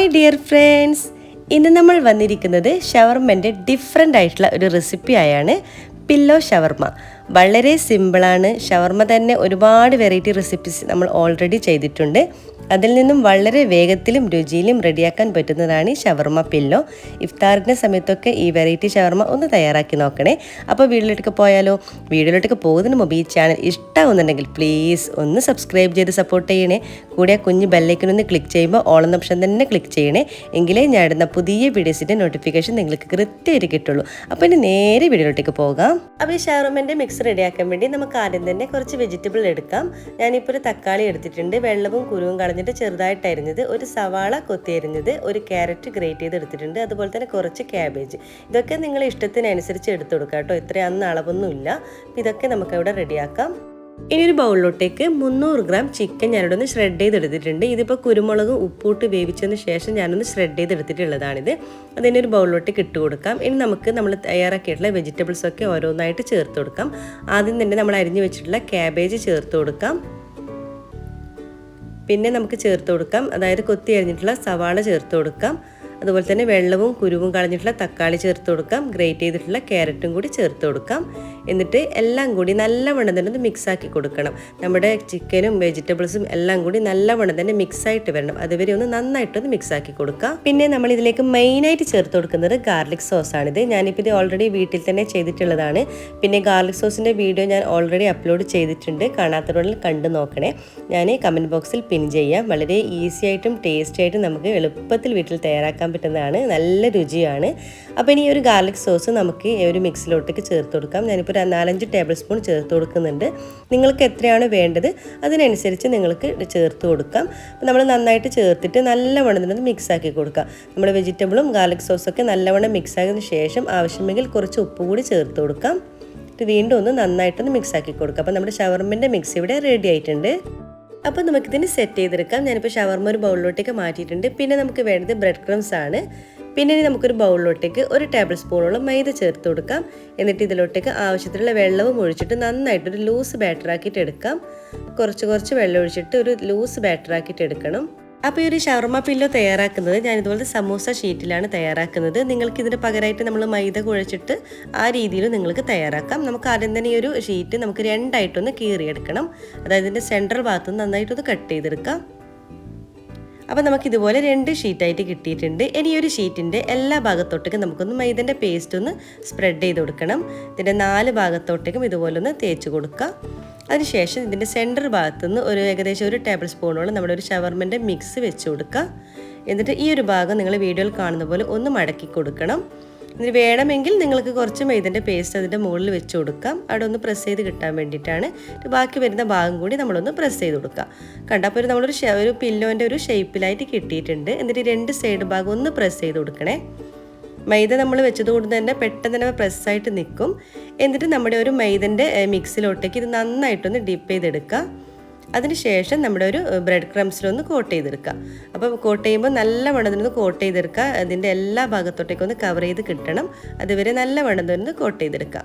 Hi dear friends, ഇന്ന് നമ്മൾ വന്നിരിക്കുന്നത് ഷവർമൻ്റെ ഡിഫറെൻ്റ് ആയിട്ടുള്ള ഒരു റെസിപ്പി ആയാണ് പില്ലോ ഷവർമ. വളരെ സിമ്പിളാണ്. ഷവർമ തന്നെ ഒരുപാട് വെറൈറ്റി റെസിപ്പീസ് നമ്മൾ ഓൾറെഡി ചെയ്തിട്ടുണ്ട്. അതിൽ നിന്നും വളരെ വേഗത്തിലും രുചിയിലും റെഡിയാക്കാൻ പറ്റുന്നതാണ് ഷവർമ പില്ലോ. ഇഫ്താറിൻ്റെ സമയത്തൊക്കെ ഈ വെറൈറ്റി ഷവർമ ഒന്ന് തയ്യാറാക്കി നോക്കണേ. അപ്പോൾ വീഡിയോയിലേക്ക് പോയാലോ? വീഡിയോയിലേക്ക് പോകുന്നതിന് മുമ്പ് ഈ ചാനൽ ഇഷ്ടമാവുന്നുണ്ടെങ്കിൽ പ്ലീസ് ഒന്ന് സബ്സ്ക്രൈബ് ചെയ്ത് സപ്പോർട്ട് ചെയ്യണേ. കൂടെ കുഞ്ഞ് ബെല്ലൈക്കനൊന്ന് ക്ലിക്ക് ചെയ്യുമ്പോൾ ഓൾ എന്ന ഓപ്ഷൻ തന്നെ ക്ലിക്ക് ചെയ്യണേ. എങ്കിലേ ഞാൻ ഇടുന്ന പുതിയ വീഡിയോസിൻ്റെ നോട്ടിഫിക്കേഷൻ നിങ്ങൾക്ക് കൃത്യമായിട്ട് കിട്ടുള്ളൂ. അപ്പോൾ ഇനി നേരെ വീഡിയോയിലേക്ക് പോകാം. അപ്പോൾ ഈ ഷവർമൻ്റെ മിക്സ് റെഡിയാക്കാൻ വേണ്ടി നമുക്ക് ആദ്യം തന്നെ കുറച്ച് വെജിറ്റബിൾ എടുക്കാം. ഞാനിപ്പോൾ ഒരു തക്കാളി എടുത്തിട്ടുണ്ട്, വെള്ളവും കുരുവും കളഞ്ഞിട്ട് ചെറുതായിട്ട് അരിഞ്ഞത്, ഒരു സവാള കൊത്തി അരിഞ്ഞത്, ഒരു ക്യാരറ്റ് ഗ്രേറ്റ് ചെയ്ത് എടുത്തിട്ടുണ്ട്, അതുപോലെ തന്നെ കുറച്ച് ക്യാബേജ്. ഇതൊക്കെ നിങ്ങളുടെ ഇഷ്ടത്തിനനുസരിച്ച് എടുത്തു കൊടുക്കാം കേട്ടോ. ഇത്രയൊന്നും അളവൊന്നുമില്ല. ഇതൊക്കെ നമുക്കവിടെ റെഡിയാക്കാം. ഇനി ഒരു ബൗളിലോട്ടേക്ക് 300 ഗ്രാം ചിക്കൻ ഞാനിവിടെ ഒന്ന് ഷ്രെഡ് ചെയ്തെടുത്തിട്ടുണ്ട്. ഇതിപ്പോൾ കുരുമുളകും ഉപ്പൂട്ട് വേവിച്ചതിന് ശേഷം ഞാനൊന്ന് ഷ്രെഡ് ചെയ്തെടുത്തിട്ടുള്ളതാണിത്. അതിനെ ഒരു ബൗളിലോട്ടേക്ക് ഇട്ട് കൊടുക്കാം. ഇനി നമുക്ക് നമ്മൾ തയ്യാറാക്കിയിട്ടുള്ള വെജിറ്റബിൾസൊക്കെ ഓരോന്നായിട്ട് ചേർത്ത് കൊടുക്കാം. ആദ്യം തന്നെ നമ്മൾ അരിഞ്ഞു വെച്ചിട്ടുള്ള ക്യാബേജ് ചേർത്ത് കൊടുക്കാം. പിന്നെ നമുക്ക് ചേർത്ത് കൊടുക്കാം, അതായത് കൊത്തി അരിഞ്ഞിട്ടുള്ള സവാള ചേർത്ത് കൊടുക്കാം. അതുപോലെ തന്നെ വെള്ളവും കുരുവും കളഞ്ഞിട്ടുള്ള തക്കാളി ചേർത്ത് കൊടുക്കാം. ഗ്രേറ്റ് ചെയ്തിട്ടുള്ള ക്യാരറ്റും കൂടി ചേർത്ത് കൊടുക്കാം. എന്നിട്ട് എല്ലാം കൂടി നല്ലവണ്ണം തന്നെ ഒന്ന് മിക്സാക്കി കൊടുക്കണം. നമ്മുടെ ചിക്കനും വെജിറ്റബിൾസും എല്ലാം കൂടി നല്ലവണ്ണം തന്നെ മിക്സായിട്ട് വരണം. അതുവരെ ഒന്ന് നന്നായിട്ടൊന്ന് മിക്സാക്കി കൊടുക്കാം. പിന്നെ നമ്മൾ ഇതിലേക്ക് മെയിനായിട്ട് ചേർത്ത് കൊടുക്കുന്നത് ഗാർലിക് സോസാണിത്. ഞാനിപ്പോൾ ഇത് ഓൾറെഡി വീട്ടിൽ തന്നെ ചെയ്തിട്ടുള്ളതാണ്. പിന്നെ ഗാർലിക് സോസിൻ്റെ വീഡിയോ ഞാൻ ഓൾറെഡി അപ്ലോഡ് ചെയ്തിട്ടുണ്ട്. കാണാത്തവരിൽ കണ്ടു നോക്കണേ. ഞാൻ കമൻറ്റ് ബോക്സിൽ പിൻ ചെയ്യാം. വളരെ ഈസി ആയിട്ടും ടേസ്റ്റി ആയിട്ടും നമുക്ക് എളുപ്പത്തിൽ വീട്ടിൽ തയ്യാറാക്കാൻ പറ്റുന്നതാണ്. നല്ല രുചിയാണ്. അപ്പോൾ ഇനി ഒരു ഗാർലിക് സോസ് നമുക്ക് ഒരു മിക്സിലോട്ടേക്ക് ചേർത്ത് കൊടുക്കാം. ഞാനിപ്പോൾ 4-5 ടേബിൾ സ്പൂൺ ചേർത്ത് കൊടുക്കുന്നുണ്ട്. നിങ്ങൾക്ക് എത്രയാണ് വേണ്ടത് അതിനനുസരിച്ച് നിങ്ങൾക്ക് ചേർത്ത് കൊടുക്കാം. അപ്പോൾ നമ്മൾ നന്നായിട്ട് ചേർത്തിട്ട് നല്ലവണ്ണം തന്നെ മിക്സാക്കി കൊടുക്കാം. നമ്മുടെ വെജിറ്റബിളും ഗാർലിക് സോസൊക്കെ നല്ലവണ്ണം മിക്സ് ആയതിനു ശേഷം ആവശ്യമെങ്കിൽ കുറച്ച് ഉപ്പ് കൂടി ചേർത്ത് കൊടുക്കാം. വീണ്ടും ഒന്ന് നന്നായിട്ടൊന്ന് മിക്സാക്കി കൊടുക്കാം. അപ്പോൾ നമ്മുടെ ഷവർമൻ്റെ മിക്സ് ഇവിടെ റെഡി ആയിട്ടുണ്ട്. അപ്പോൾ നമുക്കിതിന് സെറ്റ് ചെയ്തെടുക്കാം. ഞാനിപ്പോൾ ഷവർമ ഒരു ബൗളിലോട്ടേക്ക് മാറ്റിയിട്ടുണ്ട്. പിന്നെ നമുക്ക് വേണ്ടത് ബ്രെഡ് ക്രംസ് ആണ്. പിന്നെ ഇനി നമുക്കൊരു ബൗളിലോട്ടേക്ക് 1 ടേബിൾ സ്പൂണോളം മൈദ ചേർത്ത് കൊടുക്കാം. എന്നിട്ട് ഇതിലോട്ടേക്ക് ആവശ്യത്തിലുള്ള വെള്ളവും ഒഴിച്ചിട്ട് നന്നായിട്ടൊരു ലൂസ് ബാറ്ററാക്കിയിട്ട് എടുക്കാം. കുറച്ച് വെള്ളം ഒഴിച്ചിട്ട് ഒരു ലൂസ് ബാറ്ററാക്കിയിട്ട് എടുക്കണം. അപ്പോൾ ഈ ഒരു ഷവർമ പില്ലോ തയ്യാറാക്കുന്നത് ഞാൻ ഇതുപോലത്തെ സമൂസ ഷീറ്റിലാണ് തയ്യാറാക്കുന്നത്. നിങ്ങൾക്ക് ഇതിന് പകരമായിട്ട് നമ്മൾ മൈദ കുഴച്ചിട്ട് ആ രീതിയിൽ നിങ്ങൾക്ക് തയ്യാറാക്കാം. നമുക്ക് ആദ്യം തന്നെ ഈ ഒരു ഷീറ്റ് നമുക്ക് രണ്ടായിട്ടൊന്ന് കീറിയെടുക്കണം. അതായത് ഇതിൻ്റെ സെൻട്രൽ ഭാഗത്ത് നന്നായിട്ടൊന്ന് കട്ട് ചെയ്തെടുക്കാം. അപ്പോൾ നമുക്കിതുപോലെ 2 ഷീറ്റായിട്ട് കിട്ടിയിട്ടുണ്ട്. ഇനി ഒരു ഷീറ്റിൻ്റെ എല്ലാ ഭാഗത്തോട്ടേക്കും നമുക്കൊന്ന് മൈദൻ്റെ പേസ്റ്റ് ഒന്ന് സ്പ്രെഡ് ചെയ്ത് കൊടുക്കണം. ഇതിൻ്റെ 4 ഭാഗത്തോട്ടേക്കും ഇതുപോലെ ഒന്ന് തേച്ച് കൊടുക്കുക. അതിനുശേഷം ഇതിൻ്റെ സെൻറ്റർ ഭാഗത്തുനിന്ന് ഏകദേശം 1 ടേബിൾ സ്പൂണോളം നമ്മുടെ ഒരു ഷവർമൻ്റെ മിക്സ് വെച്ച് കൊടുക്കുക. എന്നിട്ട് ഈ ഒരു ഭാഗം നിങ്ങൾ വീഡിയോയിൽ കാണുന്ന പോലെ ഒന്ന് മടക്കി കൊടുക്കണം. ഇതിന് വേണമെങ്കിൽ നിങ്ങൾക്ക് കുറച്ച് മൈദൻ്റെ പേസ്റ്റ് അതിൻ്റെ മുകളിൽ വെച്ച് കൊടുക്കാം. അവിടെ ഒന്ന് പ്രസ് ചെയ്ത് കിട്ടാൻ വേണ്ടിയിട്ടാണ്. ബാക്കി വരുന്ന ഭാഗം കൂടി നമ്മളൊന്ന് പ്രസ് ചെയ്ത് കൊടുക്കാം. കണ്ടപ്പോൾ നമ്മളൊരു പില്ലോൻ്റെ ഒരു ഷേപ്പിലായിട്ട് കിട്ടിയിട്ടുണ്ട്. എന്നിട്ട് 2 സൈഡ് ഭാഗം ഒന്ന് പ്രസ് ചെയ്ത് കൊടുക്കണേ. മൈദ നമ്മൾ വെച്ചതുകൊണ്ട് തന്നെ പെട്ടെന്ന് തന്നെ പ്രസ്സായിട്ട് നിൽക്കും. എന്നിട്ട് നമ്മുടെ ഒരു മൈദൻ്റെ മിക്സിലോട്ടേക്ക് ഇത് നന്നായിട്ടൊന്ന് ഡിപ്പ് ചെയ്തെടുക്കുക. അതിനുശേഷം നമ്മുടെ ഒരു ബ്രെഡ് ക്രംസിലൊന്ന് കോട്ട് ചെയ്തെടുക്കുക. അപ്പോൾ കോട്ട് ചെയ്യുമ്പോൾ നല്ല വണ്ണത്തിനൊന്ന് കോട്ട് ചെയ്തെടുക്കുക. അതിൻ്റെ എല്ലാ ഭാഗത്തോട്ടേക്കൊന്ന് കവർ ചെയ്ത് കിട്ടണം. അതുവരെ നല്ല വണ്ണത്തിനൊന്ന് കോട്ട് ചെയ്തെടുക്കുക.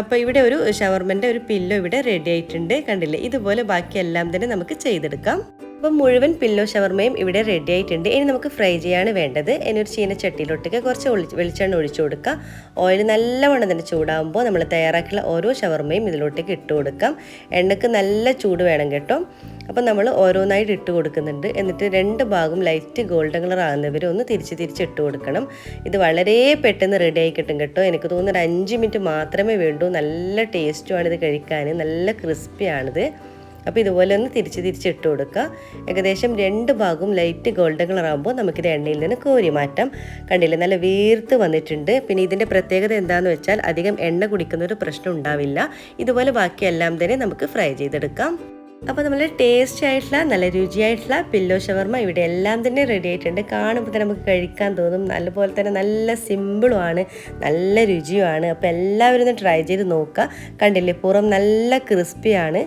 അപ്പോൾ ഇവിടെ ഒരു ഷവർമൻ്റെ ഒരു പില്ലോ ഇവിടെ റെഡി ആയിട്ടുണ്ട്. കണ്ടില്ലേ? ഇതുപോലെ ബാക്കി എല്ലാം തന്നെ നമുക്ക് ചെയ്തെടുക്കാം. അപ്പം മുഴുവൻ പില്ലോ ഷവർമയും ഇവിടെ റെഡി ആയിട്ടുണ്ട്. ഇനി നമുക്ക് ഫ്രൈ ചെയ്യാണ് വേണ്ടത്. ഇനി ഒരു ചീനച്ചട്ടിയിലോട്ടേക്ക് കുറച്ച് വെളിച്ചെണ്ണ ഒഴിച്ചു കൊടുക്കുക. ഓയിൽ നല്ലവണ്ണം തന്നെ ചൂടാകുമ്പോൾ നമ്മൾ തയ്യാറാക്കിയുള്ള ഓരോ ഷവർമയും ഇതിലോട്ടേക്ക് ഇട്ട് കൊടുക്കാം. എണ്ണയ്ക്ക് നല്ല ചൂട് വേണം കേട്ടോ. അപ്പം നമ്മൾ ഓരോന്നായിട്ട് ഇട്ട് കൊടുക്കുന്നുണ്ട്. എന്നിട്ട് 2 ഭാഗം ലൈറ്റ് ഗോൾഡൻ കളർ ആകുന്നവരെ ഒന്ന് തിരിച്ച് ഇട്ട് കൊടുക്കണം. ഇത് വളരെ പെട്ടെന്ന് റെഡി ആയി കിട്ടും കേട്ടോ. എനിക്ക് തോന്നുന്നത് 5 മിനിറ്റ് മാത്രമേ വേണ്ടൂ. നല്ല ടേസ്റ്റുമാണ് ഇത് കഴിക്കാൻ, നല്ല ക്രിസ്പിയാണിത്. അപ്പോൾ ഇതുപോലെ ഒന്ന് തിരിച്ച് ഇട്ട് കൊടുക്കുക. ഏകദേശം 2 ഭാഗവും ലൈറ്റ് ഗോൾഡൻ കളർ ആകുമ്പോൾ നമുക്കിത് എണ്ണയിൽ നിന്ന് കോരി മാറ്റാം. കണ്ടില്ലേ? നല്ല വീർത്ത് വന്നിട്ടുണ്ട്. പിന്നെ ഇതിൻ്റെ പ്രത്യേകത എന്താണെന്ന് വെച്ചാൽ അധികം എണ്ണ കുടിക്കുന്ന ഒരു പ്രശ്നം ഉണ്ടാവില്ല. ഇതുപോലെ ബാക്കി എല്ലാം തന്നെ നമുക്ക് ഫ്രൈ ചെയ്തെടുക്കാം. അപ്പോൾ നമ്മൾ ടേസ്റ്റി ആയിട്ടുള്ള നല്ല രുചിയായിട്ടുള്ള പില്ലോ ഷവർമ ഇവിടെ എല്ലാം തന്നെ റെഡി ആയിട്ടുണ്ട്. കാണുമ്പോൾ തന്നെ നമുക്ക് കഴിക്കാൻ തോന്നും. നല്ലപോലെ തന്നെ നല്ല സിമ്പിളുമാണ്, നല്ല രുചിയുമാണ്. അപ്പോൾ എല്ലാവരും ഒന്ന് ട്രൈ ചെയ്ത് നോക്കുക. കണ്ടില്ലേ? പുറം നല്ല ക്രിസ്പിയാണ്.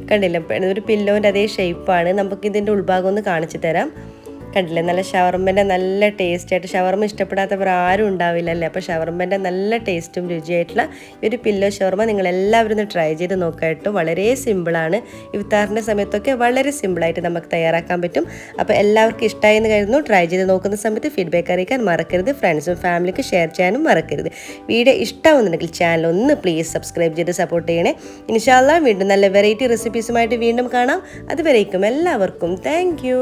കണ്ടില്ല? ഒരു പില്ലോൻ്റെ അതേ ഷേപ്പാണ്. നമുക്ക് ഇതിൻ്റെ ഉൾഭാഗം ഒന്ന് കാണിച്ചു തരാം. കണ്ടില്ലേ, നല്ല ഷവർമ്മൻ്റെ നല്ല ടേസ്റ്റായിട്ട്. ഷവർമ്മ ഇഷ്ടപ്പെടാത്തവർ ആരും ഉണ്ടാവില്ലല്ലേ. അപ്പോൾ ഷവർമ്മൻ്റെ നല്ല ടേസ്റ്റും രുചിയായിട്ടുള്ള ഈ ഒരു പില്ലോ ഷവർമ്മ നിങ്ങളെല്ലാവരും ഒന്ന് ട്രൈ ചെയ്ത് നോക്കാം കേട്ടോ. വളരെ സിമ്പിളാണ്. ഇഫ്താറിൻ്റെ സമയത്തൊക്കെ വളരെ സിമ്പിളായിട്ട് നമുക്ക് തയ്യാറാക്കാൻ പറ്റും. അപ്പോൾ എല്ലാവർക്കും ഇഷ്ടമായി എന്ന് കരുതുന്നു. ട്രൈ ചെയ്ത് നോക്കുന്ന സമയത്ത് ഫീഡ്ബാക്ക് അറിയിക്കാൻ മറക്കരുത്. ഫ്രണ്ട്സും ഫാമിലിക്ക് ഷെയർ ചെയ്യാനും മറക്കരുത്. വീഡിയോ ഇഷ്ടമാവുന്നുണ്ടെങ്കിൽ ചാനൽ ഒന്ന് പ്ലീസ് സബ്സ്ക്രൈബ് ചെയ്ത് സപ്പോർട്ട് ചെയ്യണേ. ഇൻഷാ അല്ലാഹ് വീണ്ടും നല്ല വെറൈറ്റി റെസിപ്പീസുമായിട്ട് വീണ്ടും കാണാം. അതുവരേക്കും എല്ലാവർക്കും താങ്ക് യു.